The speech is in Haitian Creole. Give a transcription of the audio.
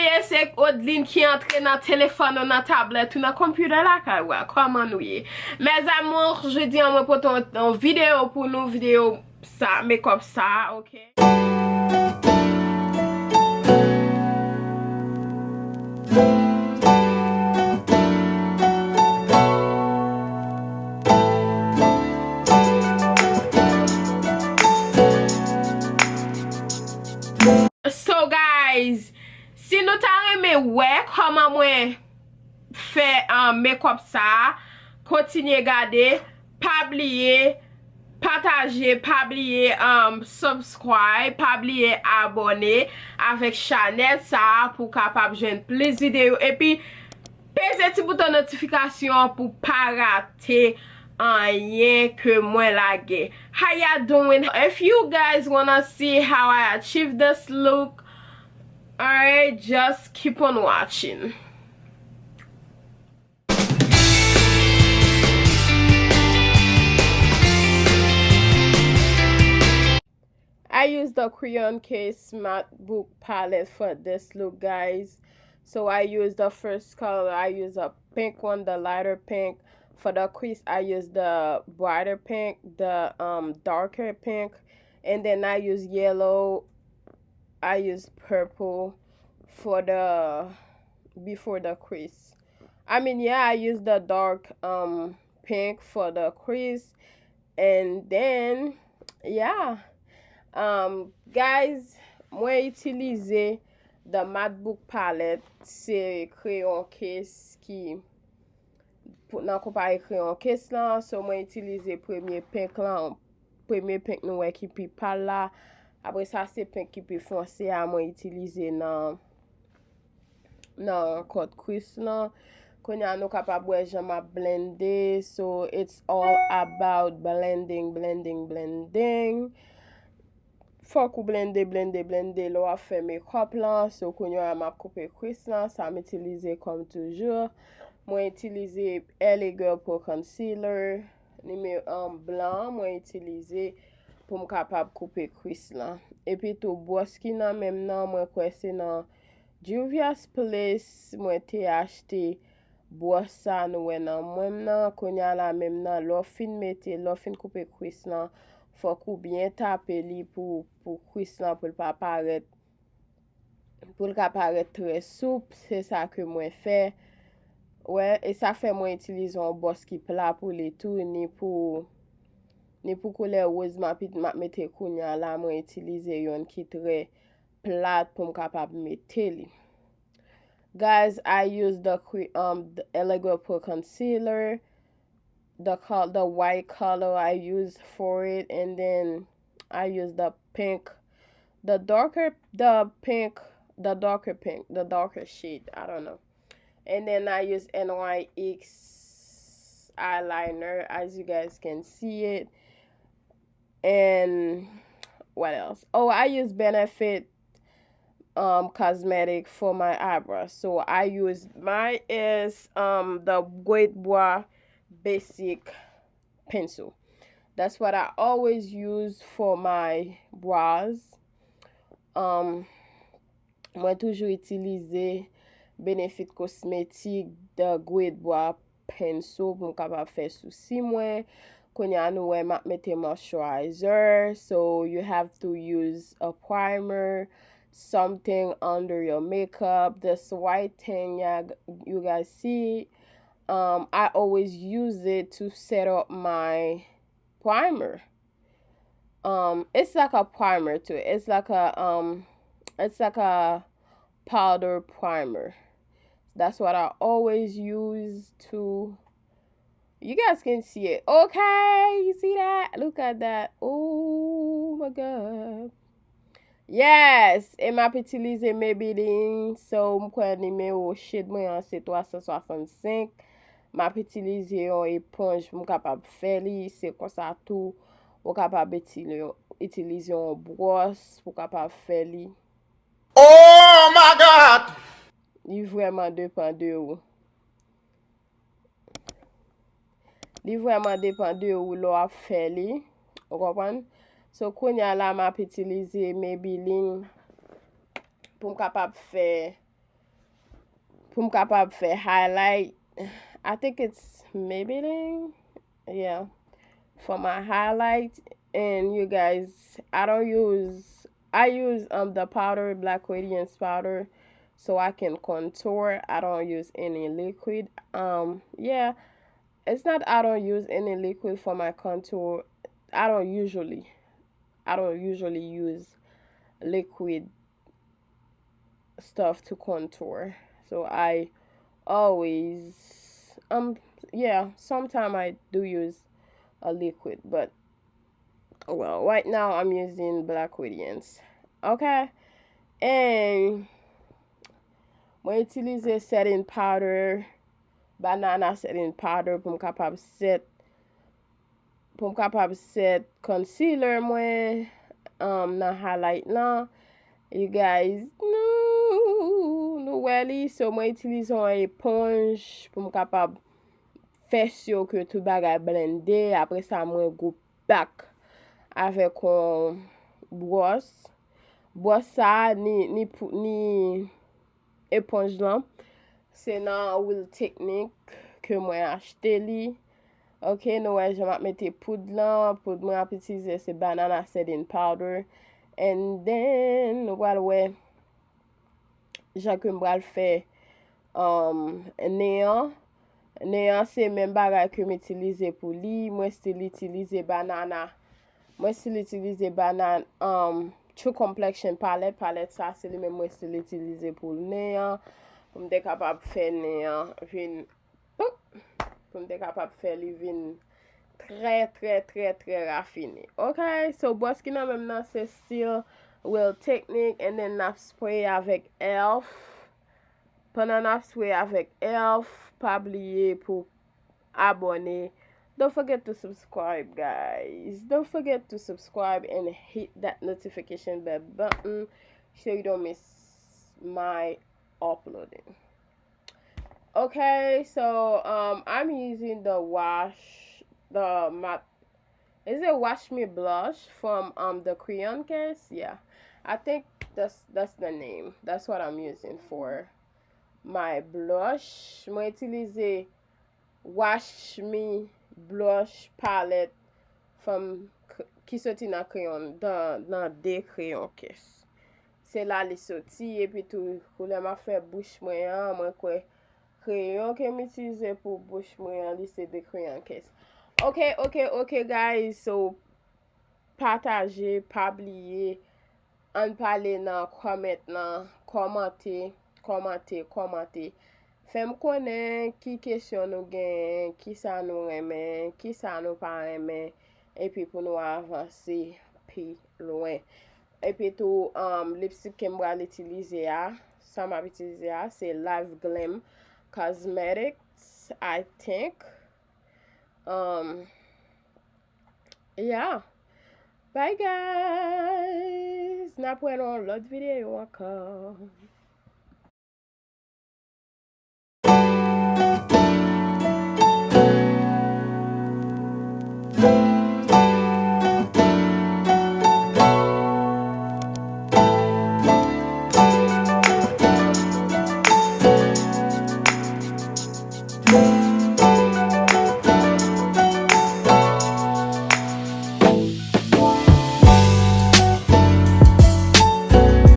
ye se Odline ki entre nan téléphone ou nan tablette ou nan computer la ka wè. Comment nou ye? Mes amours, je dis an mwen poton an vidéo pour nous, vidéo ça, make-up ça, ok? So guys, si nou ta reme wè koman mwen fè make-up sa, kontinye gade, pa bliye, pataje, pa bliye subscribe, pa bliye abone avèk chanel sa pou kapab jwen plis video. E pi, pese ti bouton notifikasyon pou pa rate rien que mwen lage. How ya doing? If you guys wanna see how I achieve this look, alright, just keep on watching. I use the Crayon Case Matte Book palette for this look, guys. So I use the first color, I use a pink one, the lighter pink. For the crease, I use the brighter pink, the darker pink, and then I use yellow, I use purple for the before the crease. I mean, yeah, I use the dark pink for the crease, and then yeah, guys, mwen utilize the Matte Book palette, se Crayon Case ki nan kompare Crayon Case lan. So mwen utilize premier pink lan, premier pink nou wè ki pi pal la. Apre sa se pink ki pi fonse a mwen utilize nan kote crease lan. Konya nou kapab wè jama blende. So it's all about blending. Fok ou blende lo a fè make-up lan. So konya map koupe crease lan, sa m'utilize kom toujou. Mwen utilize LA Girl pour concealer. Nime blanc mwen utilize pou m kapab koupe crease lan. E pi tou bos ki nan mem nan mwen kwese nan Juvia's Place. Mwen te achete bos sa nou wè nan mwen nan. Konya la mem nan lo fin mette, lo fin koupe crease lan. Fok ou bien tape li pou crease lan pou l'pa paret. Pou l'ka paret tre souple. Se sa ke mwen fè. Ouais, et ça fait moi utiliser un boss qui plat pour les tout ni pour couleur rose m'a mette kounya là moi utiliser yon qui très plat pour me capable mettre li. Guys, I use the LA Girl Pro concealer, the white color I use for it, and then I use the pink, the darker shade, I don't know. And then I use NYX eyeliner, as you guys can see it. And what else? Oh, I use Benefit cosmetic for my eyebrows. So I use mine is the Guet Bois basic pencil. That's what I always use for my brows. Moi toujours utiliser Benefit Cosmetic de Guet Bois pencil pou m kapab fè souci mwen. Konya nou wè map mette moisturizer. So you have to use a primer, something under your makeup. This white thing you guys see, I always use it to set up my primer. It's like a primer too. It's like a powder primer. That's what I always use to. You guys can see it. Okay, you see that? Look at that. Oh my god. Yes, et m'a utilize Maybelline. So mkwen numéro shade mwen c'est 365. M'a utilize yon éponge m kapab fè li. C'est kon sa tout. Ou kapab utilize yon brosse pou kapab fè li. Oh my god! Li vraiment dépend de ou. Li vraiment dépend de ou lo a fè li. Ou kompren? So konya la m'a utilize Maybelline pou m kapab fè pou m kapab fè highlight. I think it's Maybelline. Yeah. For my highlight. And you guys, I use the powder, Black Radiance powder, so I can contour. I don't use any liquid. Yeah, it's not I don't use any liquid for my contour. I don't usually use liquid stuff to contour. So I always yeah, sometimes I do use a liquid, but well, right now I'm using Black Radiance. Okay? And mwen utilize setting powder, banana setting powder pou m kapab set concealer mwen nan highlight nan. You guys, nou weli, so mwen utilize an éponge pou m kapab fè syo ke tout bagay blende. Apre sa mwen go back avèk an bros. Bros sa ni éponge lan. Se nan Will Technique ke mwen achete li. Ok, nou wè jè map mette poud lan. Poud mwen ap itilize se banana setting powder. And then, nou wè wè jè ke mbral fè neon. Neon se men bagay ke m itilize pou li. Mwen stil itilize banana. Mwen stil itilize banana True Complexion palette. Palette sa se li men mwen stil itilize pou neon. Pou m de kapab fè neon vin pou m de kapab fè li vin très raffiné. Ok, so bos ki nan mèm nan se still Will Technique, and then nap spray avèk e.l.f. Pendant nap spray avèk e.l.f. pa bliye pou abone. Don't forget to subscribe, guys. Don't forget to subscribe and hit that notification bell button so you don't miss my uploading. Okay, so I'm using the matte. Is it Wash Me Blush from the Crayon Case? Yeah, I think that's the name. That's what I'm using for my blush. Mwen utilize Wash Me Blush palette from ki soti nan crayon nan de Crayon Case. Se la li soti, epi tou kou le ma fè bouche mwen kwe crayon ke mi utilize pou bouche mwen li se de Crayon Case. Ok guys, so partaje, pabliye, an pale nan comment nan, komante. Fèm konen ki kesyon nou gen, ki sa nou remen, ki sa nou pa remen, epi pou nou avanse pi loin. Epi tou lipstick ke mbra l'utilize ya, sa m'a utilize ya, se Live Glam Cosmetics, I think. Yeah. Bye guys. Napwen on lot video encore.